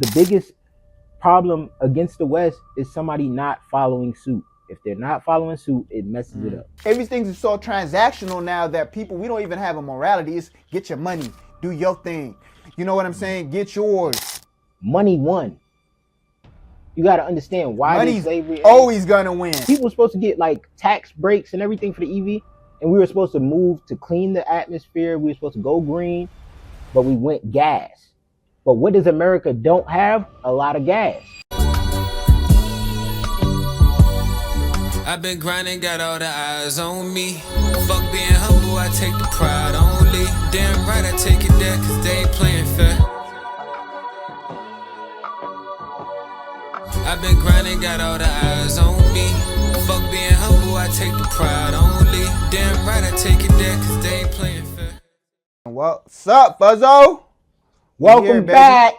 The biggest problem against the West is somebody not following suit. If they're not following suit, it messes it up. Everything's so transactional now that people, we don't even have a morality. It's get your money, do your thing. You know what I'm saying? Get yours. Money won. You got to understand why money's slavery always gonna win. People were supposed to get like tax breaks and everything for the EV, and we were supposed to move to clean the atmosphere. We were supposed to go green, but we went gas. But what does America don't have? A lot of gas. I've been grinding, got all the eyes on me. Fuck being humble, I take the pride only. Damn right, I take it there, cause they ain't playing fair. I've been grinding, got all the eyes on me. Fuck being humble, I take the pride only. Damn right, I take it there, cause they ain't playing fair. What's up, Fuzzo? Welcome back.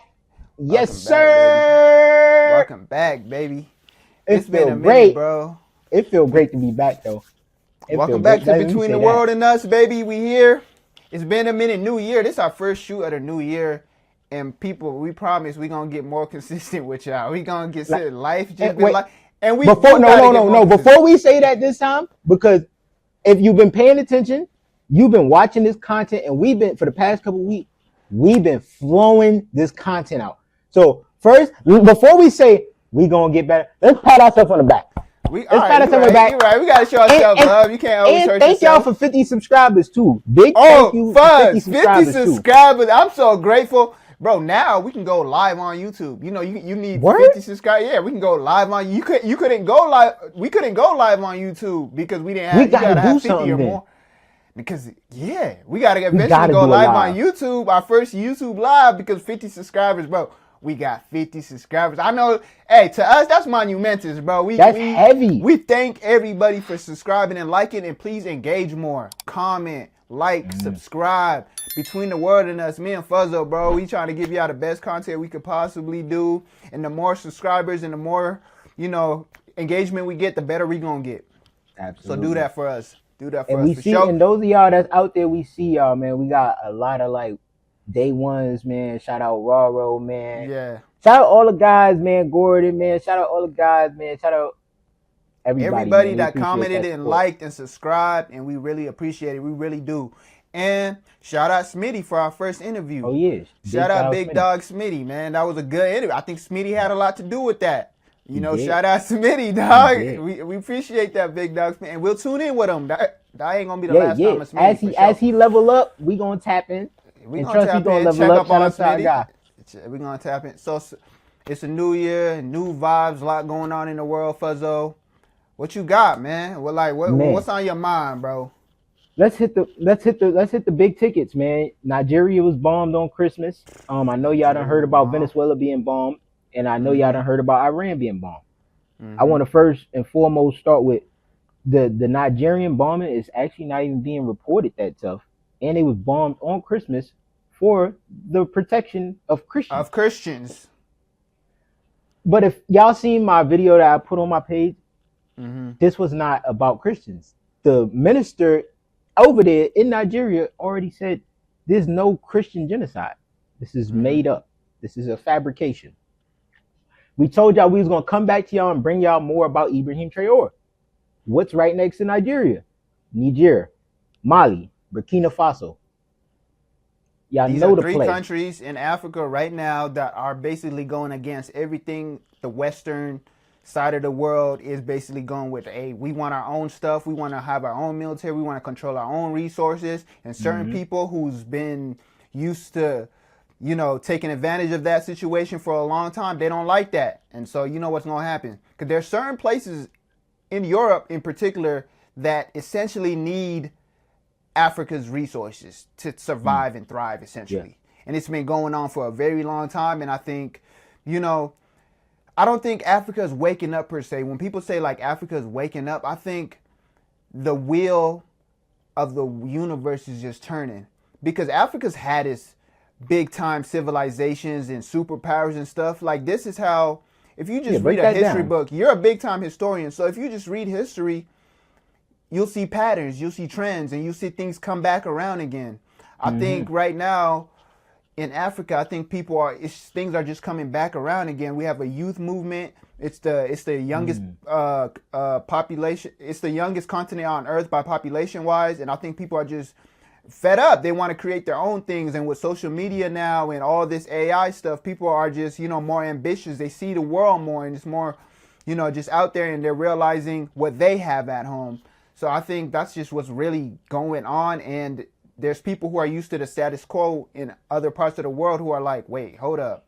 Yes, sir. Welcome back, baby. It's been a minute, great, bro. It feels great to be back, though. Welcome back to Between the World and Us, baby. We here. It's been a minute. New year. This is our first shoot of the new year. And people, we promise we gonna get more consistent with y'all. We gonna get life just been like. And we before Before we say that this time, because if you've been paying attention, you've been watching this content, and we've been for the past couple of weeks, we've been flowing this content out. So first, before we say we gonna get better, let's pat ourselves on the back. Let's pat ourselves on the back. You're right. We gotta show ourselves love. You can't always hurt yourself. Thank y'all for 50 subscribers too. Big thank you for 50 subscribers. I'm so grateful. Bro, now we can go live on YouTube. You know, you need 50 subscribers. Yeah, we can go live on. You couldn't go live. We couldn't go live on YouTube because we didn't have. We gotta do 50 something or more. Because we gotta eventually go live on YouTube. Our first YouTube live because 50 subscribers, bro. We got 50 subscribers. I know. Hey, to us that's monumentous, bro. That's heavy. We thank everybody for subscribing and liking, and please engage more. Comment, like, subscribe. Between the World and Us, me and Fuzzo, bro, we trying to give y'all the best content we could possibly do. And the more subscribers and the more, engagement we get, the better we gonna get. Absolutely. So do that for us. Do that for and us. We see, and those of y'all that's out there, we see y'all, man. We got a lot of like day ones, man. Shout out Raro, man. Yeah. Shout out all the guys, man. Gordon, man. Shout out all the guys, man. Shout out everybody that commented and liked and subscribed, and we really appreciate it. We really do. And shout out Smitty for our first interview. Oh, yes. Shout out Big Dog Smitty, man. That was a good interview. I think Smitty had a lot to do with that. Shout out Smitty, dog. We appreciate that, Big Dog Smitty. And we'll tune in with him. That ain't going to be the last time it's Smitty. As he level up, we going to tap in. We going to tap in, check up on Smitty. We're going to tap in. So it's a new year, new vibes, a lot going on in the world, Fuzzo. What you got, man? What's on your mind, bro? Let's hit the big tickets, man. Nigeria was bombed on Christmas. I know y'all done heard about Venezuela being bombed, and I know y'all done heard about Iran being bombed. I want to first and foremost start with the Nigerian bombing is actually not even being reported that tough, and it was bombed on Christmas for the protection of Christians. But if y'all seen my video that I put on my page, this was not about Christians. The minister over there in Nigeria already said there's no Christian genocide. This is made up. This is a fabrication. We told y'all we was going to come back to y'all and bring y'all more about Ibrahim Traore. What's right next to Nigeria? Niger, Mali, Burkina Faso. Y'all These know are the three play. Countries in Africa right now that are basically going against everything the Western side of the world is basically going with. We want our own stuff. We want to have our own military. We want to control our own resources. And certain people who's been used to, taking advantage of that situation for a long time, they don't like that. And so you know what's going to happen. Because there's certain places in Europe in particular that essentially need Africa's resources to survive and thrive, essentially. Yeah. And it's been going on for a very long time. And I think, I don't think Africa is waking up per se. When people say like Africa is waking up, I think the wheel of the universe is just turning, because Africa's had its big time civilizations and superpowers and stuff. Like this is how, if you just read a history book, you're a big time historian. So if you just read history, you'll see patterns, you'll see trends, and you'll see things come back around again. I think right now in Africa, I think things are just coming back around again. We have a youth movement. It's the youngest population. It's the youngest continent on Earth by population wise, and I think people are just fed up. They want to create their own things, and with social media now and all this AI stuff, people are just more ambitious. They see the world more, and it's more just out there, and they're realizing what they have at home. So I think that's just what's really going on, and there's people who are used to the status quo in other parts of the world who are like, wait, hold up.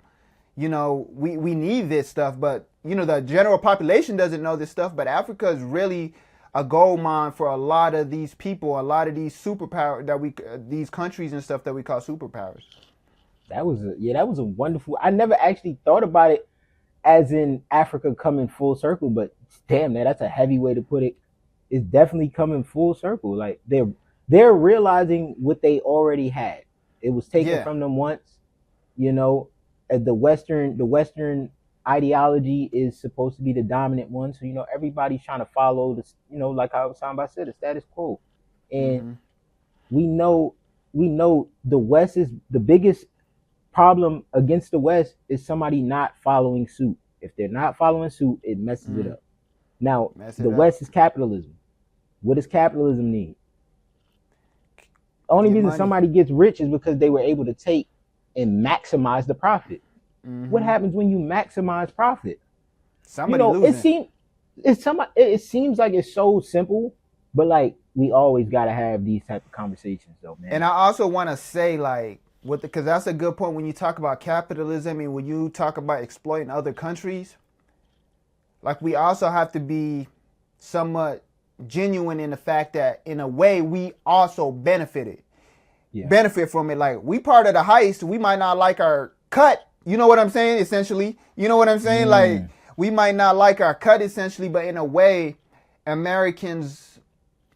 We need this stuff, but the general population doesn't know this stuff, but Africa is really a gold mine for a lot of these people, a lot of these superpowers these countries and stuff that we call superpowers. That was a wonderful. I never actually thought about it as in Africa coming full circle, but damn, that's a heavy way to put it. It's definitely coming full circle. Like they're realizing what they already had. It was taken from them once. The Western ideology is supposed to be the dominant one. So, everybody's trying to follow this, like I was talking about, said, the status quo. And we know the West is the biggest problem against the West is somebody not following suit. If they're not following suit, it messes it up. Now, the West is capitalism. What does capitalism need? The only reason somebody gets rich is because they were able to take and maximize the profit. What happens when you maximize profit? Somebody losing. It seems like it's so simple, but like we always got to have these type of conversations, though, man. And I also want to say, like, because that's a good point when you talk about capitalism and when you talk about exploiting other countries. Like, we also have to be somewhat genuine in the fact that, in a way, we also benefit from it. Like, we part of the heist. We might not like our cut. You know what I'm saying? Essentially, you know what I'm saying? Like, we might not like our cut, essentially, but in a way, Americans,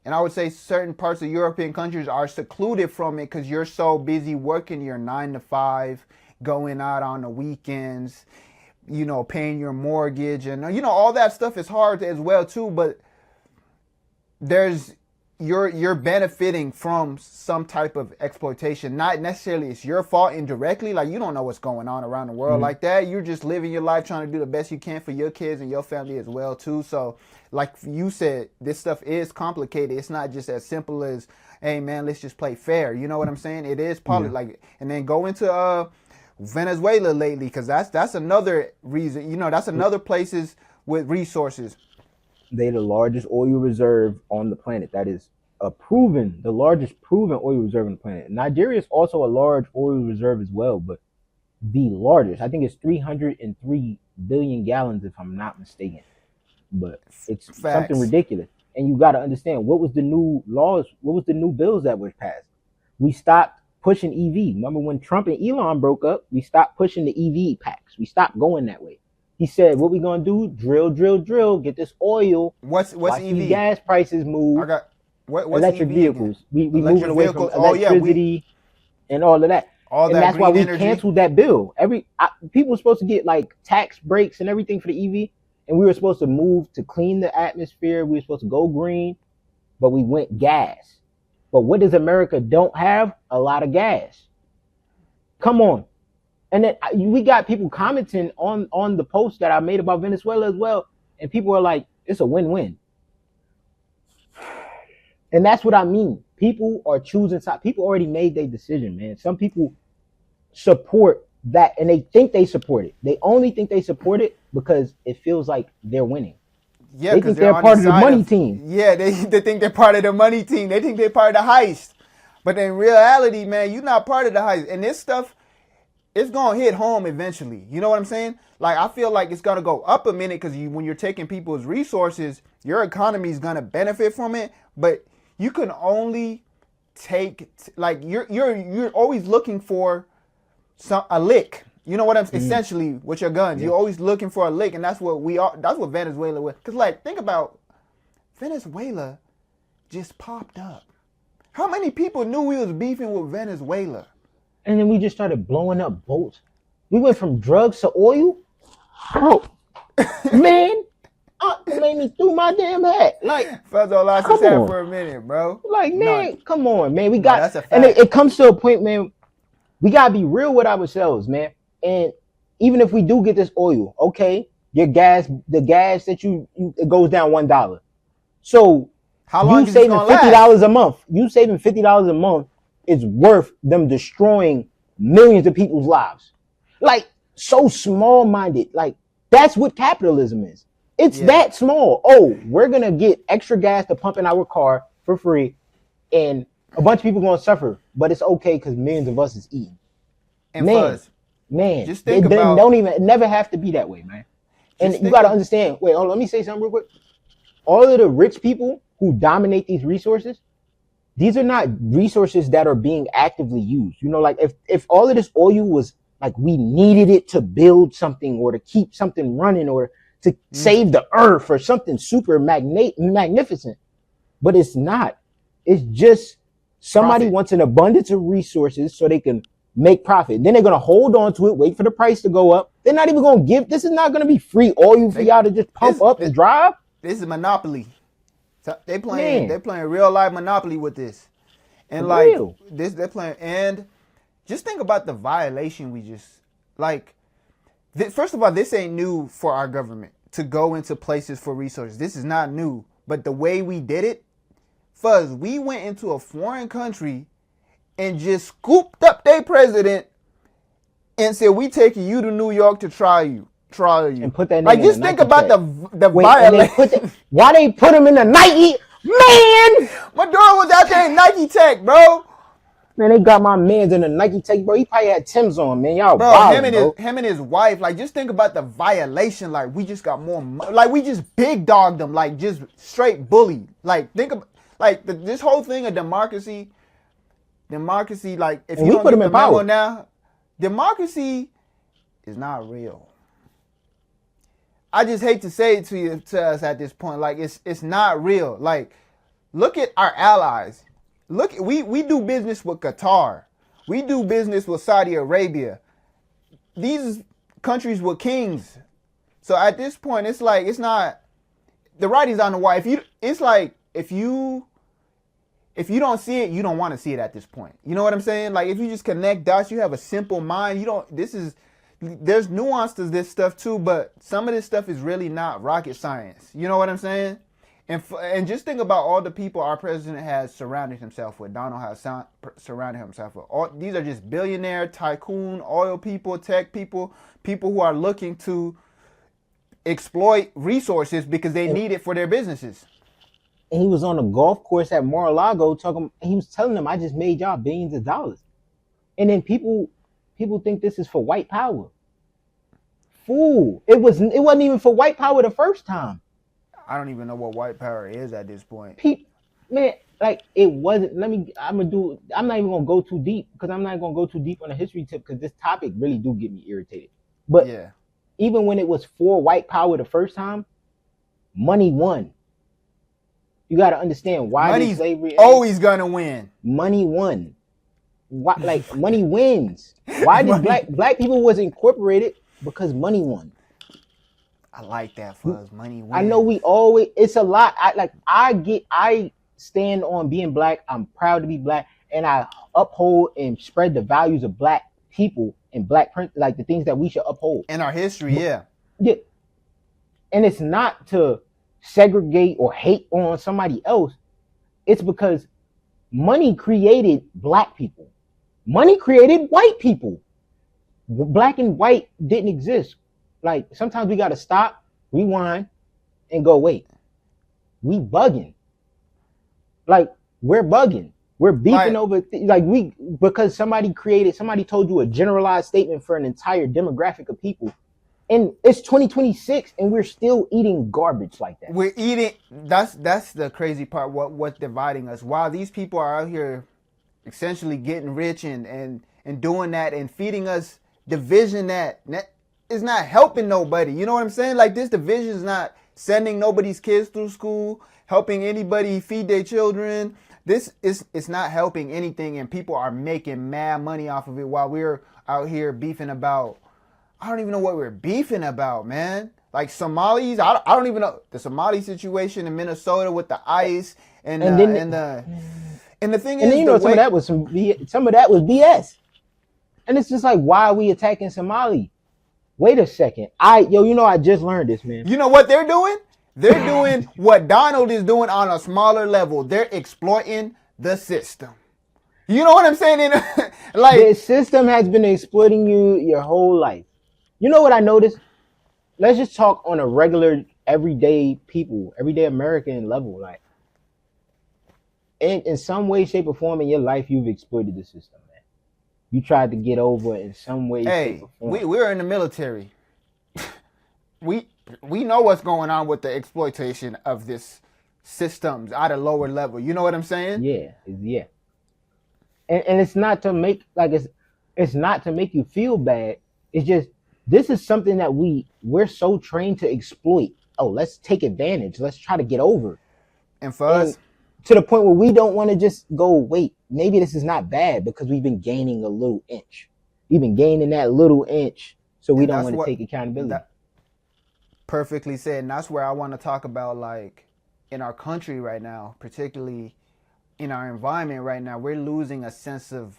and I would say certain parts of European countries are secluded from it because you're so busy working your 9 to 5, going out on the weekends, paying your mortgage, and all that stuff is hard as well too. But you're benefiting from some type of exploitation. Not necessarily it's your fault indirectly. Like, you don't know what's going on around the world like that. You're just living your life trying to do the best you can for your kids and your family as well too. So like you said, this stuff is complicated. It's not just as simple as, hey man, let's just play fair. You know what I'm saying? It is like, and then go into Venezuela lately, because that's another reason. That's another places with resources. They're the largest oil reserve on the planet. That is the largest proven oil reserve on the planet. Nigeria is also a large oil reserve as well, but the largest. I think it's 303 billion gallons, if I'm not mistaken. But it's something ridiculous. And you got to understand, what was the new laws? What was the new bills that were passed? We stopped pushing EV. Remember when Trump and Elon broke up? We stopped pushing the EV packs. We stopped going that way. He said, what we going to do? Drill, get this oil. What's EV? Gas prices move. What's electric EV vehicles. Again? We moving away from electricity and all of that. And that's why we energy. canceled that bill. People were supposed to get like tax breaks and everything for the EV. And we were supposed to move to clean the atmosphere. We were supposed to go green, but we went gas. But what does America don't have? A lot of gas. Come on. And then we got people commenting on the post that I made about Venezuela as well. And people are like, it's a win-win. And that's what I mean. People are choosing sides. People already made their decision, man. Some people support that, and they think they support it. They only think they support it because it feels like they're winning. Yeah, they think they're part of the money team. Yeah, they think they're part of the money team. They think they're part of the heist. But in reality, man, you're not part of the heist. And this stuff, it's going to hit home eventually. You know what I'm saying? Like, I feel like it's going to go up a minute because when you're taking people's resources, your economy is going to benefit from it. But you can only take, like, you're always looking for a lick. You know what I'm essentially with your guns. Yeah. You're always looking for a lick, and that's what we are. That's what Venezuela was. Because, like, think about Venezuela just popped up. How many people knew we was beefing with Venezuela? And then we just started blowing up boats. We went from drugs to oil. Bro, man, it made me throw my damn hat. Like, Fuzzo lost his hat for a minute, bro. Like, man, come on, man. We got, that's a fact. And it comes to a point, man. We gotta be real with ourselves, man. And even if we do get this oil, okay, your gas, the gas that you it goes down $1. So How you long is this saving gonna $50 last? a month. You saving $50 a month is worth them destroying millions of people's lives. Like so small minded. Like that's what capitalism is. It's Yeah. that small. Oh, we're gonna get extra gas to pump in our car for free, and a bunch of people gonna suffer, but it's okay because millions of us is eating. And Man, Fuzz, man, just it think about. don't even it never have to be that way, man. And Just you think gotta of. understand. Wait, hold on, let me say something real quick. All of the rich people who dominate these resources, these are not resources that are being actively used. You know, like if all of this oil was like we needed it to build something or to keep something running or to save the earth or something super magnificent, but it's not. It's just somebody Profit. wants an abundance of resources so they can make profit. Then they're gonna hold on to it, wait for the price to go up. They're not even gonna give. This is not gonna be free oil for y'all to just pump up and drive. This is Monopoly. So they Man, playing real life Monopoly with this. for And like real. this they're playing, and just think about the violation we just like first of all, this ain't new for our government to go into places for resources. This is not new. But the way we did it, Fuzz, we went into a foreign country and just scooped up their president and said, we taking you to New York to trial you. And put that nigga Like, in just a think Nike about check. the Wait, and they violation. why they put him in the Nike? Man, Maduro was out there in Nike Tech, bro. man, they got my man's in the Nike Tech, bro. He probably had Tim's on, man. Y'all Bro, wild, bro. him and his wife, like, just think about the violation. Like, we just got more, like, we just big dogged them, like, just straight bullied. Like, think of, like, this whole thing of democracy, like, if And you we don't put get them the in memo power. now, democracy is not real. I just hate to say it to us at this point. Like, it's not real. Like, look at our allies. Look, we do business with Qatar. We do business with Saudi Arabia. These countries were kings. So at this point, it's like, it's not, the writing's on the wall. It's like, if you don't see it, you don't want to see it at this point. You know what I'm saying? Like, if you just connect dots, you have a simple mind. There's nuance to this stuff too, but some of this stuff is really not rocket science. You know what I'm saying? And just think about all the people our president has surrounded himself with. Donald has surrounded himself with. These are just billionaire, tycoon, oil people, tech people, people who are looking to exploit resources because they need it for their businesses. And he was on a golf course at Mar-a-Lago talking. He was telling them, "I just made y'all billions of dollars." And then people think this is for white power. Fool! It wasn't even for white power the first time. I don't even know what white power is at this point. Man, like it wasn't. I'm not even gonna go too deep because I'm not gonna go too deep on the history tip because this topic really do get me irritated. But yeah, even when it was for white power the first time, money won. You got to understand why money's slavery always gonna win. Money won. Why, like money wins. Why did black people was incorporated? Because money won. I like that, Fuzz. Money wins. I know it's a lot. I stand on being black. I'm proud to be black, and I uphold and spread the values of black people and black like the things that we should uphold in our history. Yeah. And it's not to segregate or hate on somebody else. It's because money created black people. Money created white people. Black and white didn't exist. Like sometimes we got to stop, rewind, and go, wait, we bugging. Like we're bugging. We're beefing over because somebody told you a generalized statement for an entire demographic of people. And it's 2026 and we're still eating garbage like that. We're eating. That's the crazy part. What's dividing us? While these people are out here essentially getting rich and doing that and feeding us division that is not helping nobody. You know what I'm saying? Like this division is not sending nobody's kids through school, helping anybody feed their children. It's not helping anything, and people are making mad money off of it while we're out here beefing about. I don't even know what we're beefing about, man. Like Somalis, I don't even know the Somali situation in Minnesota with the ICE and the thing is, and then, some of that was BS. And it's just like, why are we attacking Somali? Wait a second. You know, I just learned this, man. You know what they're doing? They're doing what Donald is doing on a smaller level. They're exploiting the system. You know what I'm saying? Like, the system has been exploiting you your whole life. You know what I noticed? Let's just talk on a regular, everyday American level. Like, in some way, shape, or form in your life, you've exploited the system, man. You tried to get over in some way, shape, or form. We're in the military. we know what's going on with the exploitation of this systems at a lower level. You know what I'm saying? Yeah. And it's not to make it's not to make you feel bad. It's just this is something that we're so trained to exploit. Oh, let's take advantage. Let's try to get over. And for us, to the point where we don't want to just go, wait, maybe this is not bad because we've been gaining a little inch. We've been gaining that little inch, so we don't want to take accountability. Perfectly said. And that's where I want to talk about, like, in our country right now, particularly in our environment right now, we're losing a sense of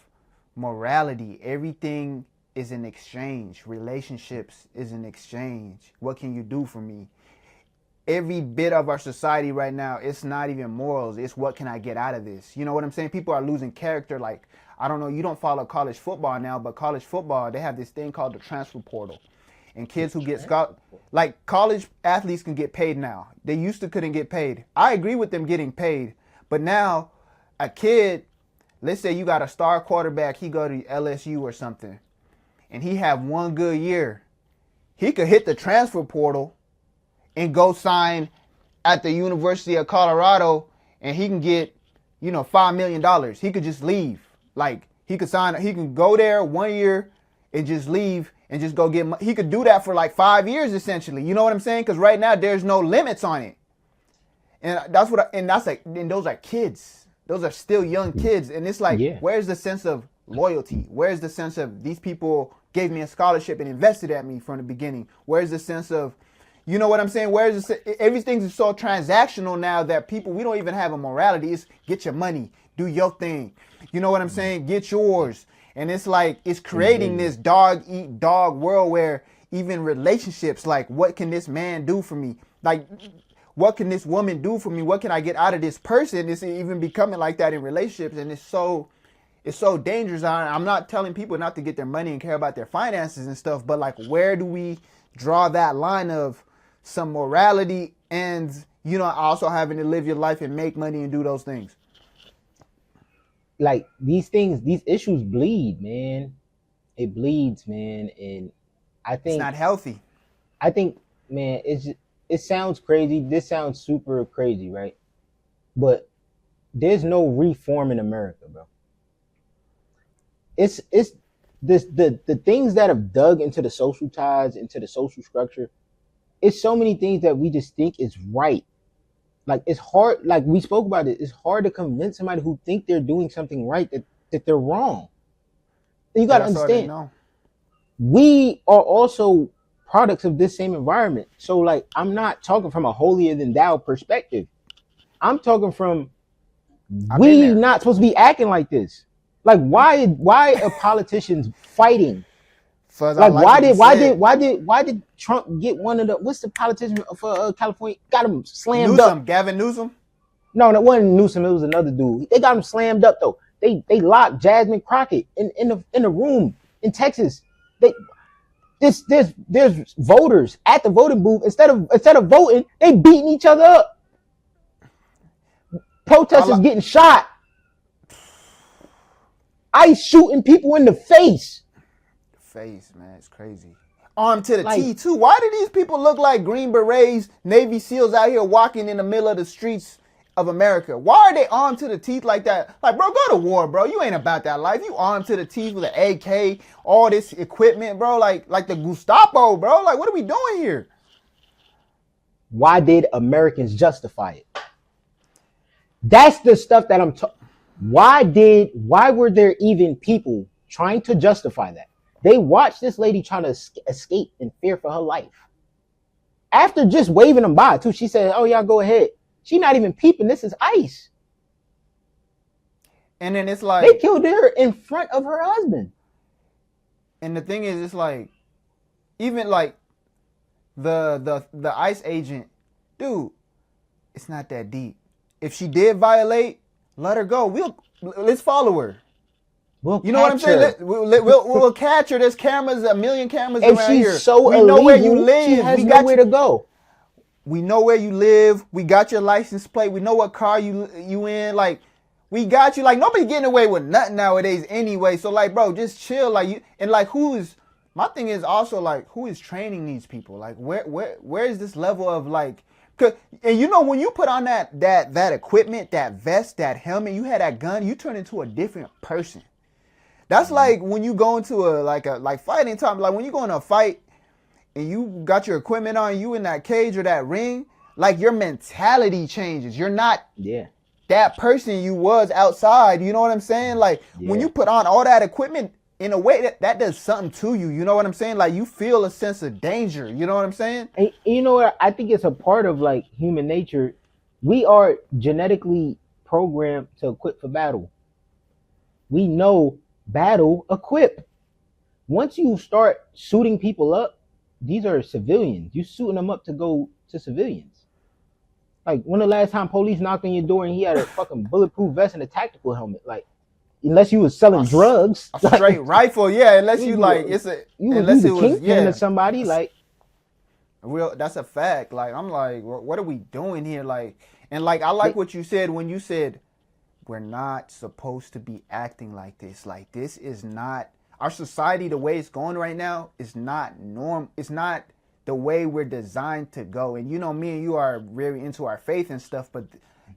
morality. Everything is an exchange. Relationships is an exchange. What can you do for me? Every bit of our society right now, it's not even morals. It's what can I get out of this? You know what I'm saying? People are losing character. Like, I don't know, you don't follow college football now, but college football, they have this thing called the transfer portal. And kids who get like college athletes can get paid now. They used to couldn't get paid. I agree with them getting paid. But now a kid, let's say you got a star quarterback, he go to LSU or something, and he have one good year. He could hit the transfer portal and go sign at the University of Colorado, and he can get, $5 million. He could just leave. Like, he can go there 1 year and just leave and just go get, he could do that for like 5 years essentially. You know what I'm saying? Because right now there's no limits on it. And and those are kids. Those are still young kids. And it's like, Where's the sense of loyalty? Where's the sense of these people gave me a scholarship and invested at me from the beginning? Where's the sense of, you know what I'm saying? Everything's so transactional now that we don't even have a morality. It's get your money, do your thing. You know what I'm saying? Get yours. And it's like, it's creating this dog eat dog world where even relationships, like, what can this man do for me? Like, what can this woman do for me? What can I get out of this person? It's even becoming like that in relationships. And it's so dangerous. I'm not telling people not to get their money and care about their finances and stuff, but like, where do we draw that line of some morality and, also having to live your life and make money and do those things? Like, these issues bleed, man. It bleeds, man. And I think it's not healthy. I think, man, it sounds crazy. This sounds super crazy, right? But there's no reform in America, bro. It's the things that have dug into the social ties, into the social structure. It's so many things that we just think is right. Like, it's hard, like we spoke about it, it's hard to convince somebody who think they're doing something right that they're wrong. And you got to understand, we are also products of this same environment. So, like, I'm not talking from a holier than thou perspective. I'm talking from, we not supposed to be acting like this. Like, why are politicians fighting? Like, why did Trump get one of the, what's the politician for California? Got him slammed up. Gavin Newsom? No, that wasn't Newsom. It was another dude. They got him slammed up though. They locked Jasmine Crockett in the room in Texas. There's voters at the voting booth. Instead of voting, they beating each other up. Protesters getting shot. ICE shooting people in the face. Man, it's crazy. Armed to the teeth too. Why do these people look like Green Berets, Navy SEALs out here walking in the middle of the streets of America? Why are they armed to the teeth like that? Like, bro, go to war, bro. You ain't about that life. You armed to the teeth with an AK, all this equipment, bro. Like the Gestapo, bro. Like, what are we doing here? Why did Americans justify it? That's the stuff that I'm talking. Why were there even people trying to justify that? They watched this lady trying to escape in fear for her life. After just waving them by, too, she said, "Oh, y'all go ahead." She not even peeping. This is ICE. And then it's like, they killed her in front of her husband. And the thing is, it's like, even like the ICE agent, dude, it's not that deep. If she did violate, let her go. Let's follow her. You know what I'm saying? We'll catch her. There's cameras, a million cameras if around here. she's so we illegal, know where you live. she has nowhere to go. We know where you live. We got your license plate. We know what car you in. Like, we got you. Like, nobody getting away with nothing nowadays anyway. So, like, bro, just chill. Like, you and like, my thing is also like, who is training these people? Like, where is this level of like? And you know, when you put on that equipment, that vest, that helmet, you had that gun, you turn into a different person. That's like when you go into a fighting time. Like when you go in a fight and you got your equipment on, you in that cage or that ring, like your mentality changes. You're not that person you was outside. You know what I'm saying? Like when you put on all that equipment, in a way that does something to you. You know what I'm saying? Like you feel a sense of danger. You know what I'm saying? And you know what? I think it's a part of like human nature. We are genetically programmed to equip for battle. We know battle, equip. Once you start suiting people up, these are civilians. You suiting them up to go to civilians. Like when the last time police knocked on your door and he had a fucking bulletproof vest and a tactical helmet, like. Unless you was selling drugs, a straight rifle, yeah. Unless you like, it's a unless it was to somebody like. Real, that's a fact. Like I'm like, what are we doing here? Like, and like I like what you said when you said we're not supposed to be acting like this. Like this is not our society. The way it's going right now is not norm. It's not the way we're designed to go. And you know, me and you are very into our faith and stuff. But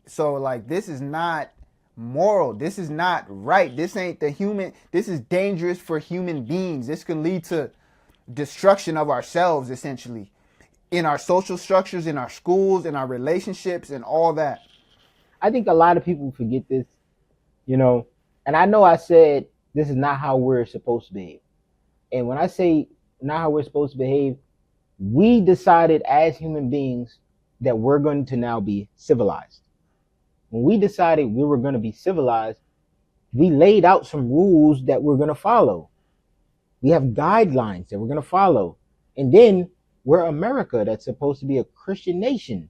so like, this is not moral. This is not right. This ain't the human. This is dangerous for human beings. This can lead to destruction of ourselves, essentially, in our social structures, in our schools, in our relationships, and all that. I think a lot of people forget this, you know, and I know I said this is not how we're supposed to behave. And when I say not how we're supposed to behave, we decided as human beings that we're going to now be civilized. When we decided we were going to be civilized, we laid out some rules that we're going to follow. We have guidelines that we're going to follow. And then we're America that's supposed to be a Christian nation,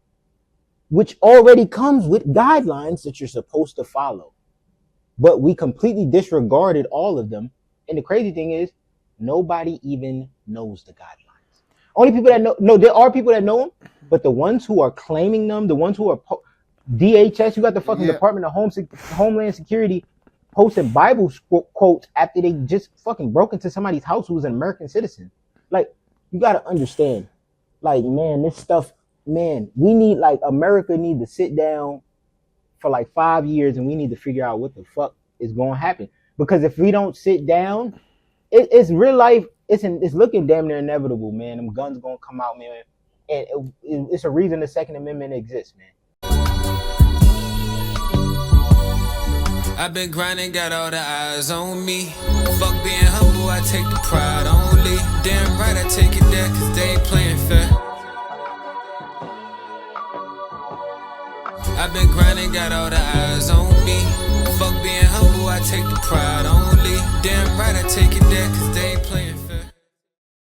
which already comes with guidelines that you're supposed to follow. But we completely disregarded all of them. And the crazy thing is, nobody even knows the guidelines. Only people that know, there are people that know them, but the ones who are claiming them, the ones who are DHS, you got the fucking Department of Homeland Security posting Bible quotes after they just fucking broke into somebody's house who was an American citizen. Like, you got to understand, like, man, this stuff, man, we need, like, America need to sit down for like 5 years and we need to figure out what the fuck is going to happen. Because if we don't sit down, it's real life, it's looking damn near inevitable, man. Them guns going to come out, man. And it's a reason the Second Amendment exists, man. I've been grinding, got all the eyes on me. Fuck being humble, I take the pride only. Damn right, I take it there, cause they ain't playing fair. I've been grinding, got all the eyes on me. Fuck being humble, I take the pride only. Damn right, I take it there, cause they ain't playing fair.